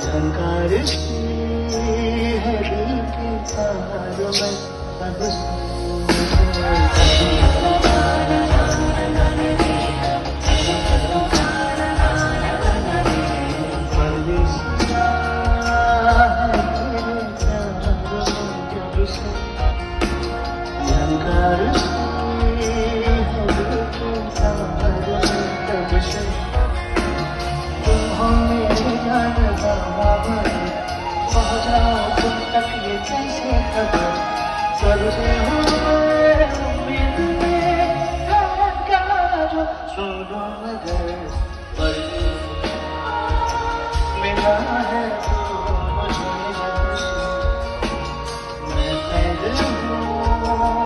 झंकार सी है दिल के तारों में अब पहुँचाओ तुम तक ये कैसे खबर सबसे